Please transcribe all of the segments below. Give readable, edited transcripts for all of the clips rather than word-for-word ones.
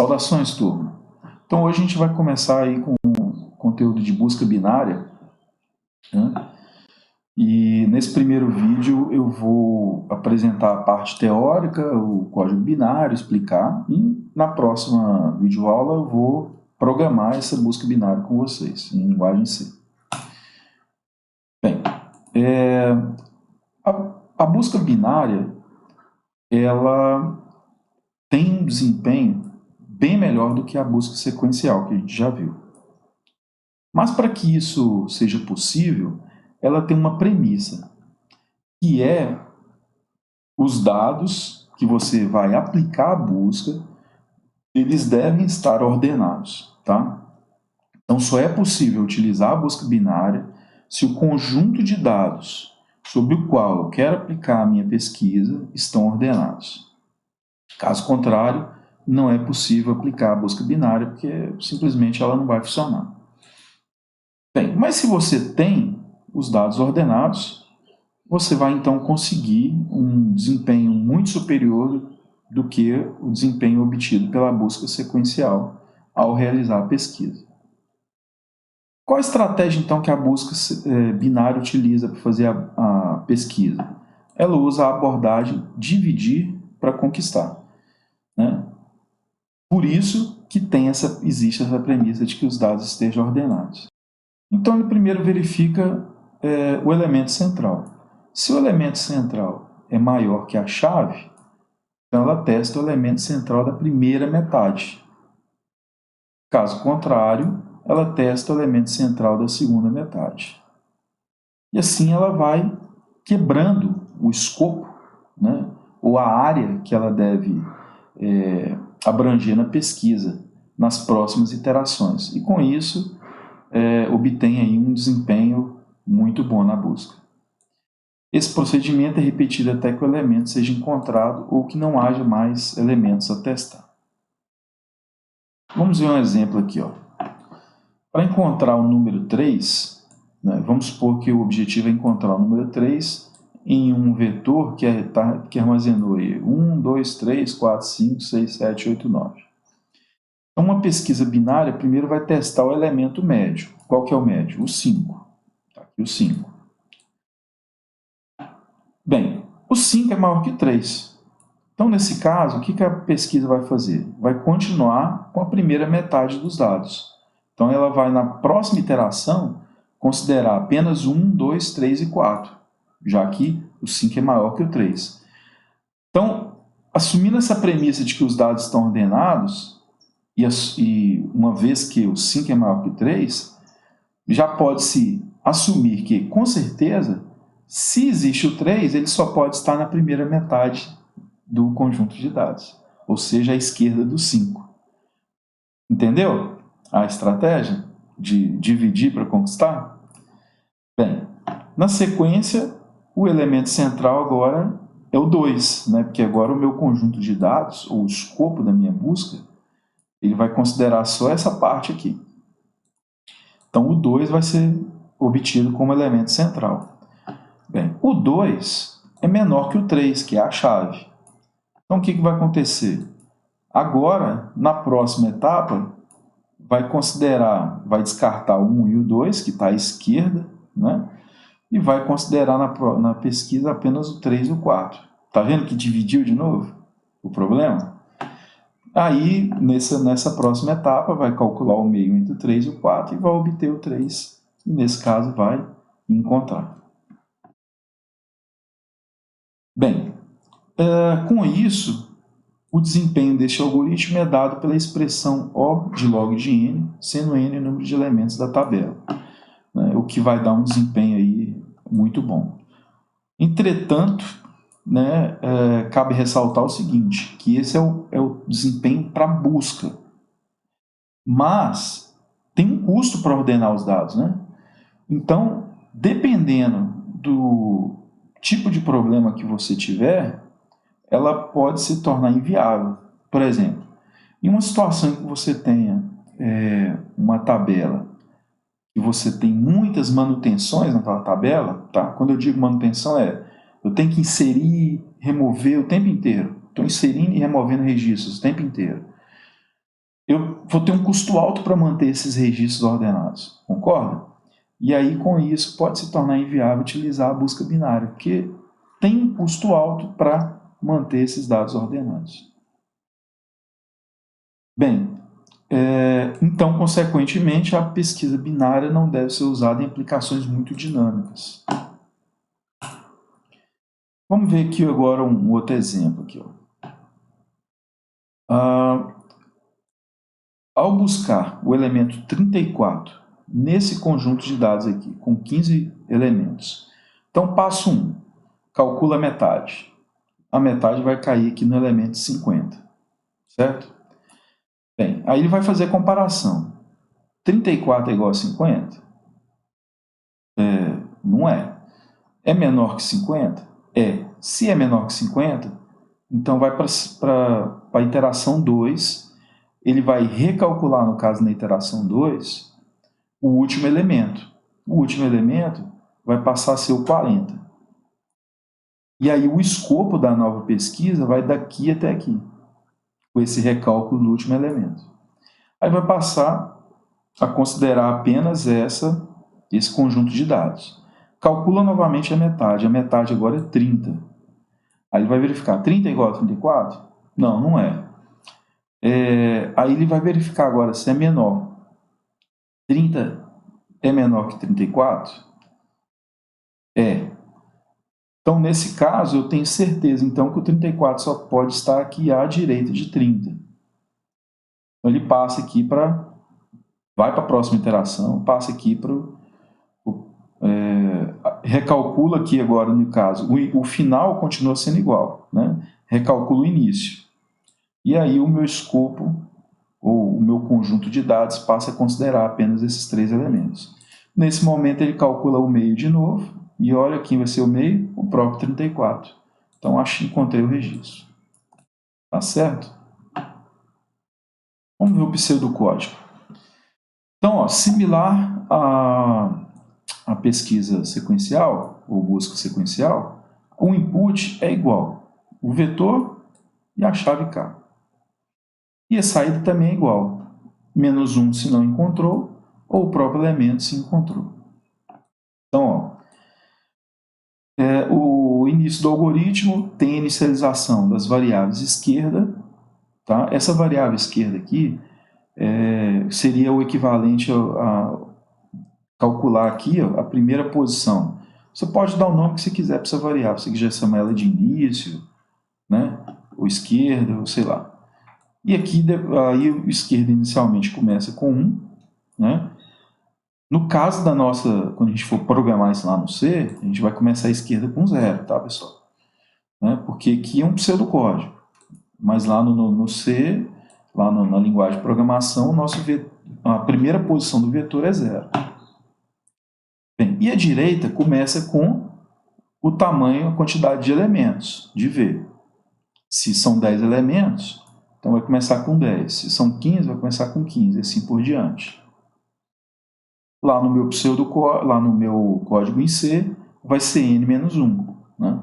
Saudações, turma! Então hoje a gente vai começar aí com conteúdo de busca binária, né? E nesse primeiro vídeo eu vou apresentar a parte teórica, o código binário, explicar, e na próxima videoaula eu vou programar essa busca binária com vocês, em linguagem C. Bem, a busca binária, ela tem um desempenho bem melhor do que a busca sequencial, que a gente já viu. Mas para que isso seja possível, ela tem uma premissa, que é os dados que você vai aplicar à busca, eles devem estar ordenados, tá? Então só é possível utilizar a busca binária se o conjunto de dados sobre o qual eu quero aplicar a minha pesquisa estão ordenados. Caso contrário, não é possível aplicar a busca binária, porque simplesmente ela não vai funcionar. Bem, mas se você tem os dados ordenados, você vai então conseguir um desempenho muito superior do que o desempenho obtido pela busca sequencial ao realizar a pesquisa. Qual a estratégia então que a busca binária utiliza para fazer a pesquisa? Ela usa a abordagem dividir para conquistar, né? Por isso que existe essa premissa de que os dados estejam ordenados. Então ele primeiro verifica o elemento central. Se o elemento central é maior que a chave, então ela testa o elemento central da primeira metade. Caso contrário, ela testa o elemento central da segunda metade. E assim ela vai quebrando o escopo, né, ou a área que ela deve abranger na pesquisa, nas próximas iterações. E com isso, obtém aí um desempenho muito bom na busca. Esse procedimento é repetido até que o elemento seja encontrado ou que não haja mais elementos a testar. Vamos ver um exemplo aqui, ó. Para encontrar o número 3, né, vamos supor que o objetivo é encontrar o número 3 em um vetor que armazenou aí 1, 2, 3, 4, 5, 6, 7, 8, 9. Então, uma pesquisa binária primeiro vai testar o elemento médio. Qual que é o médio? O 5. Tá aqui o 5. Bem, o 5 é maior que 3. Então, nesse caso, o que a pesquisa vai fazer? Vai continuar com a primeira metade dos dados. Então, ela vai, na próxima iteração, considerar apenas 1, 2, 3 e 4, já que o 5 é maior que o 3. Então, assumindo essa premissa de que os dados estão ordenados, e uma vez que o 5 é maior que 3, já pode-se assumir que, com certeza, se existe o 3, ele só pode estar na primeira metade do conjunto de dados, ou seja, à esquerda do 5. Entendeu a estratégia de dividir para conquistar? Bem, na sequência, o elemento central agora é o 2, né? Porque agora o meu conjunto de dados, ou o escopo da minha busca, ele vai considerar só essa parte aqui. Então, o 2 vai ser obtido como elemento central. Bem, o 2 é menor que o 3, que é a chave. Então, o que vai acontecer? Agora, na próxima etapa, vai descartar o 1 e o 2, que está à esquerda, né? E vai considerar na pesquisa apenas o 3 e o 4. Está vendo que dividiu de novo o problema? Aí, nessa próxima etapa, vai calcular o meio entre o 3 e o 4 e vai obter o 3. E, nesse caso, vai encontrar. Bem, com isso, o desempenho deste algoritmo é dado pela expressão O de log de n, sendo n o número de elementos da tabela, né, o que vai dar um desempenho aí muito bom. Entretanto, né, cabe ressaltar o seguinte, que esse é o desempenho para busca. Mas tem um custo para ordenar os dados, né? Então, dependendo do tipo de problema que você tiver, ela pode se tornar inviável. Por exemplo, em uma situação em que você tenha uma tabela e você tem muitas manutenções naquela tabela, tá? Quando eu digo manutenção eu tenho que inserir, remover o tempo inteiro. Estou inserindo e removendo registros o tempo inteiro. eu vou ter um custo alto para manter esses registros ordenados, concorda? E aí, com isso, pode se tornar inviável utilizar a busca binária, porque tem um custo alto para manter esses dados ordenados. Bem, então, consequentemente, a pesquisa binária não deve ser usada em aplicações muito dinâmicas. Vamos ver aqui agora um outro exemplo. Aqui, ao buscar o elemento 34 nesse conjunto de dados aqui, com 15 elementos, então passo 1, calcula a metade. A metade vai cair aqui no elemento 50, certo? Bem, aí ele vai fazer a comparação. 34 é igual a 50? Não é. É menor que 50? É. Se é menor que 50, então vai para a iteração 2, ele vai recalcular, no caso na iteração 2, o último elemento. O último elemento vai passar a ser o 40. E aí o escopo da nova pesquisa vai daqui até aqui, com esse recálculo do último elemento. Aí vai passar a considerar apenas esse conjunto de dados. Calcula novamente a metade agora é 30. Aí ele vai verificar, 30 é igual a 34? Não, não é. Aí ele vai verificar agora se é menor. 30 é menor que 34? É. Então, nesse caso, eu tenho certeza então que o 34 só pode estar aqui à direita de 30. Então, ele passa aqui vai para a próxima iteração, passa aqui para recalcula aqui agora, no caso, o final continua sendo igual, né? Recalcula o início. E aí o meu escopo, ou o meu conjunto de dados, passa a considerar apenas esses 3 elementos. Nesse momento ele calcula o meio de novo, e olha quem vai ser o meio, o próprio 34. Então acho que encontrei o registro. Tá certo? Vamos ver o pseudocódigo. Então, ó, similar a pesquisa sequencial, ou busca sequencial, o input é igual o vetor e a chave K. E a saída também é igual. -1 se não encontrou, ou o próprio elemento se encontrou. Então, ó, o início do algoritmo tem a inicialização das variáveis esquerda. Tá? Essa variável esquerda aqui seria o equivalente a calcular aqui, ó, a primeira posição. Você pode dar o nome que você quiser para essa variável. Se você quiser chamar ela de início, né? Ou esquerda, ou sei lá. E aqui, aí o esquerda inicialmente começa com 1, né? No caso da nossa, quando a gente for programar isso lá no C, a gente vai começar a esquerda com 0, tá, pessoal? Né? Porque aqui é um pseudocódigo. Mas lá no C, lá na linguagem de programação, a primeira posição do vetor é 0. Bem, e a direita começa com o tamanho, a quantidade de elementos, de V. Se são 10 elementos, então vai começar com 10. Se são 15, vai começar com 15, e assim por diante. Lá no meu código em C, vai ser n-1. Né?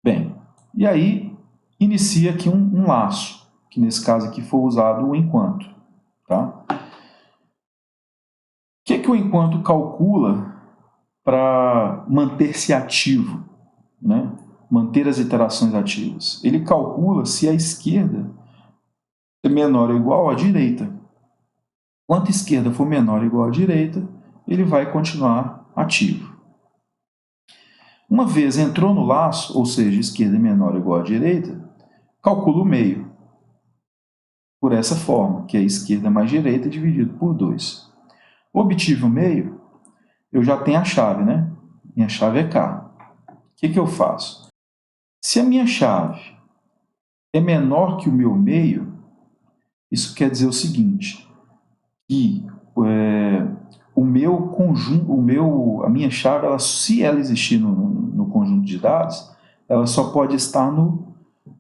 Bem, e aí inicia aqui um laço, que nesse caso aqui foi usado o enquanto. Tá? O que o enquanto calcula para manter-se ativo, né? Manter as iterações ativas? Ele calcula se a esquerda é menor ou igual à direita. Quanto a esquerda for menor ou igual à direita, ele vai continuar ativo. Uma vez entrou no laço, ou seja, esquerda é menor ou igual à direita, calcula o meio. Por essa forma, que é a esquerda mais direita dividido por 2. Obtive o meio, eu já tenho a chave, né? Minha chave é K. O que eu faço? Se a minha chave é menor que o meu meio, isso quer dizer o seguinte, que o meu conjunto, a minha chave, se ela existir no conjunto de dados, ela só pode estar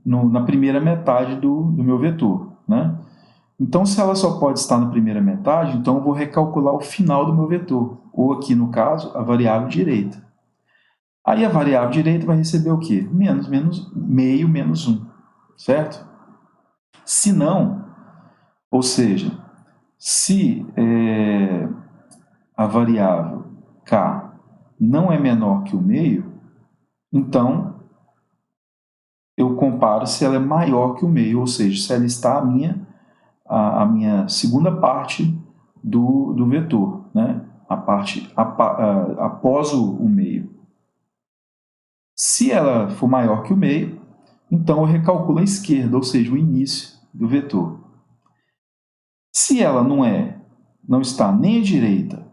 na primeira metade do meu vetor, né? Então, se ela só pode estar na primeira metade, então eu vou recalcular o final do meu vetor, ou aqui no caso, a variável direita. Aí a variável direita vai receber o quê? Meio menos 1, certo? Se não, Ou seja, se a variável k não é menor que o meio, então eu comparo se ela é maior que o meio, ou seja, se ela está a minha segunda parte do vetor, né? A parte após o meio. Se ela for maior que o meio, então eu recalculo a esquerda, ou seja, o início do vetor. Se ela não está nem à direita,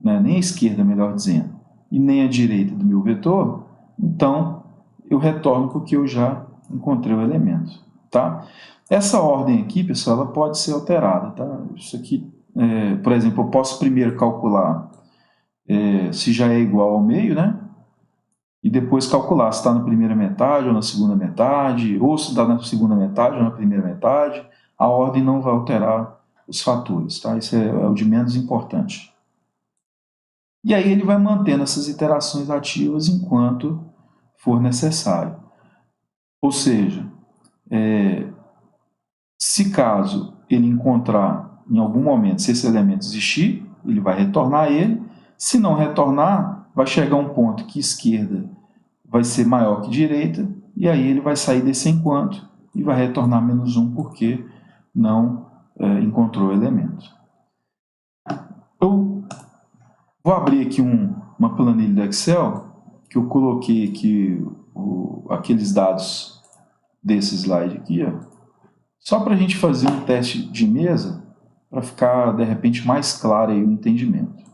né, nem à esquerda, melhor dizendo, e nem à direita do meu vetor, então eu retorno porque eu já encontrei o elemento. Tá? Essa ordem aqui, pessoal, ela pode ser alterada. Tá? Isso aqui, por exemplo, eu posso primeiro calcular se já é igual ao meio, né? E depois calcular se está na primeira metade ou na segunda metade, ou se está na segunda metade ou na primeira metade. A ordem não vai alterar os fatores, tá? Isso é o de menos importante. E aí ele vai mantendo essas iterações ativas enquanto for necessário. Ou seja, se caso ele encontrar em algum momento se esse elemento existir, ele vai retornar ele. Se não retornar, vai chegar um ponto que esquerda vai ser maior que direita, e aí ele vai sair desse enquanto e vai retornar menos 1 porque não encontrou o elemento. Eu vou abrir aqui uma planilha do Excel, que eu coloquei aqui aqueles dados desse slide aqui, ó, só para a gente fazer um teste de mesa, para ficar, de repente, mais claro aí o entendimento.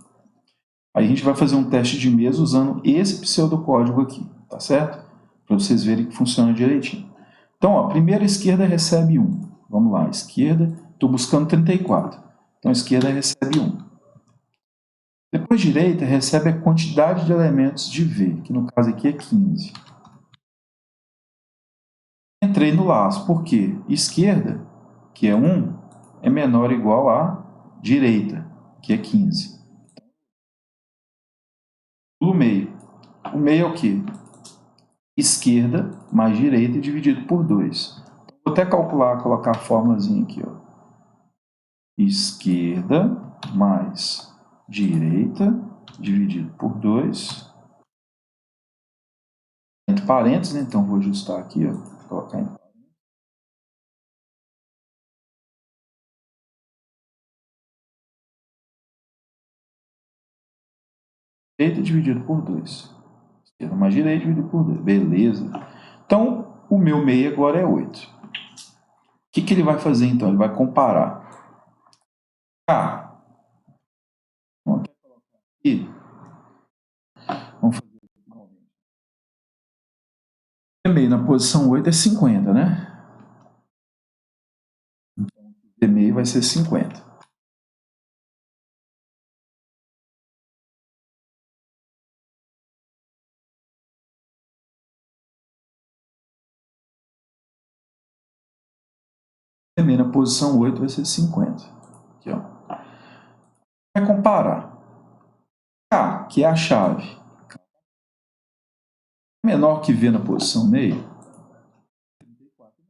Aí a gente vai fazer um teste de mesa usando esse pseudocódigo aqui, tá certo? Para vocês verem que funciona direitinho. Então, ó, primeiro a esquerda recebe 1. Vamos lá, esquerda, estou buscando 34. Então, a esquerda recebe 1. Depois, a direita recebe a quantidade de elementos de V, que no caso aqui é 15. Entrei no laço, por quê? Esquerda, que é 1, é menor ou igual a direita, que é 15. O meio. O meio é o quê? Esquerda mais direita dividido por 2. Vou até calcular, colocar a fórmulazinha aqui, ó. Esquerda mais direita dividido por 2. Entre parênteses, né? Então vou ajustar aqui, ó. Vou colocar em direita dividido por 2. Esquerda mais direita dividido por 2. Beleza. Então, o meu meio agora é 8. O que ele vai fazer então? Ele vai comparar. Vamos colocar aqui. Vamos fazer o meio na posição 8 é 50, né? Então, o meio vai ser 50. Na posição 8 vai ser 50. Aqui, ó. Vai comparar. K, que é a chave, menor que V na posição meio,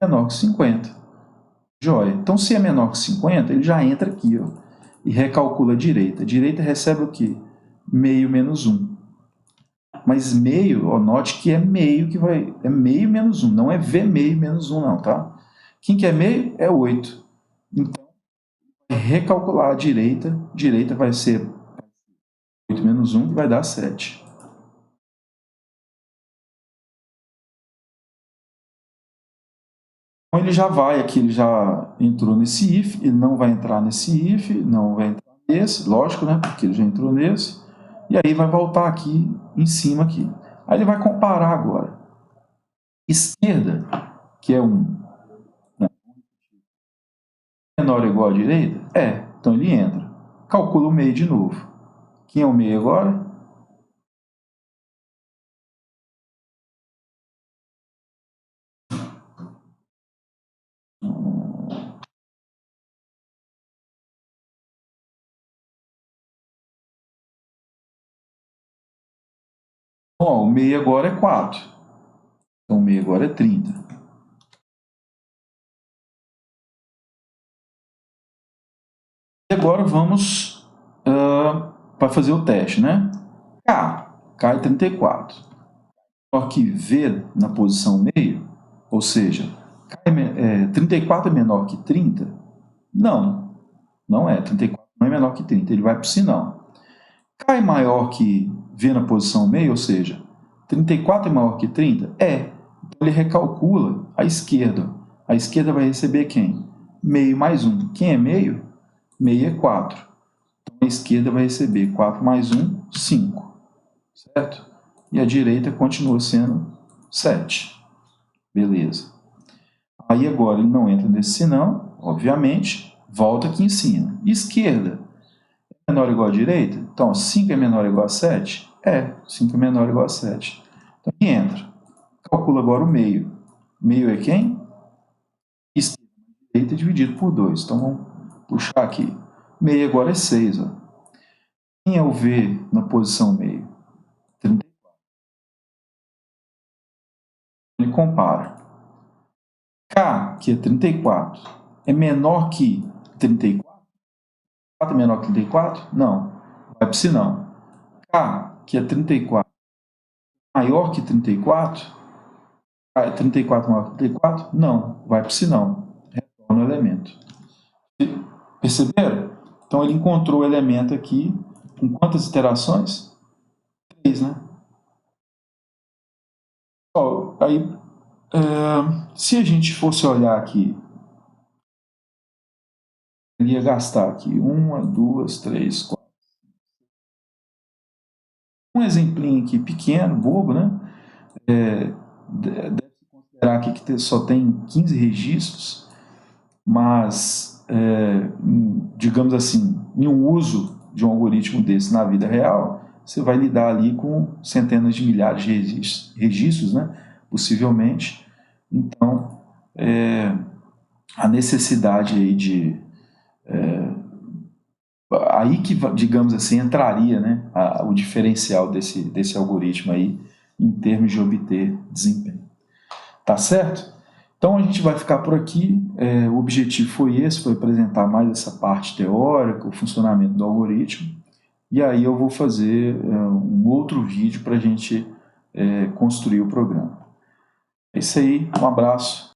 menor que 50. Joia. Então, se é menor que 50, ele já entra aqui, ó, e recalcula a direita. A direita recebe o quê? Meio menos 1. Mas meio, ó, note que é meio que vai... É meio menos 1, não é V meio menos 1, não, tá? Quem que é meio? É 8. Então, recalcular a direita. Direita vai ser 8 menos 1, que vai dar 7. Então ele já vai aqui, ele já entrou nesse if, ele não vai entrar nesse if, não vai entrar nesse, lógico, né? Porque ele já entrou nesse. E aí vai voltar aqui em cima aqui. Aí ele vai comparar agora. Esquerda, que é 1, né? Menor ou igual a direita? É. Então ele entra. Calcula o meio de novo. Quem é o meio agora? Ó, o meio agora é 4. Então o meio agora é 30. E agora vamos para fazer o teste, né? K é 34. Menor que V na posição meio, ou seja, 34 é menor que 30? Não, não é. 34 não é menor que 30, ele vai para o sinal. K é maior que V na posição meio, ou seja, 34 é maior que 30? É. Então ele recalcula a esquerda. A esquerda vai receber quem? Meio mais 1. Quem é meio? Meio é 4. Então a esquerda vai receber 4 mais 1, 5. Certo? E a direita continua sendo 7. Beleza. Aí agora ele não entra nesse sinal, obviamente, volta aqui em cima. Esquerda é menor ou igual a direita? Então, 5 é menor ou igual a 7? É, 5 é menor ou igual a 7. Então, aqui entra. Calcula agora o meio. Meio é quem? Esquerda e direita dividido por 2. Então, vamos puxar aqui. Meio agora é 6. Ó. Quem é o V na posição meio? 34. Ele compara. K, que é 34, é menor que 34? 4 é menor que 34? Não. Vai para o sinal. K, que é 34, maior que 34? É 34 maior que 34? Não. Vai para o sinal. Retorna o elemento. Perceberam? Então ele encontrou o elemento aqui com quantas iterações? 3, né? Ó, aí, se a gente fosse olhar aqui, ele ia gastar aqui 1, 2, 3, 4. Um exemplinho aqui pequeno, bobo, né? Deve considerar aqui que só tem 15 registros, mas, digamos assim, em um uso de um algoritmo desse na vida real, você vai lidar ali com centenas de milhares de registros, né? Possivelmente. Então, a necessidade aí de... aí que, digamos assim, entraria, né, o diferencial desse algoritmo aí em termos de obter desempenho. Tá certo? Então a gente vai ficar por aqui. O objetivo foi esse, foi apresentar mais essa parte teórica, o funcionamento do algoritmo. E aí eu vou fazer um outro vídeo para a gente construir o programa. É isso aí, um abraço.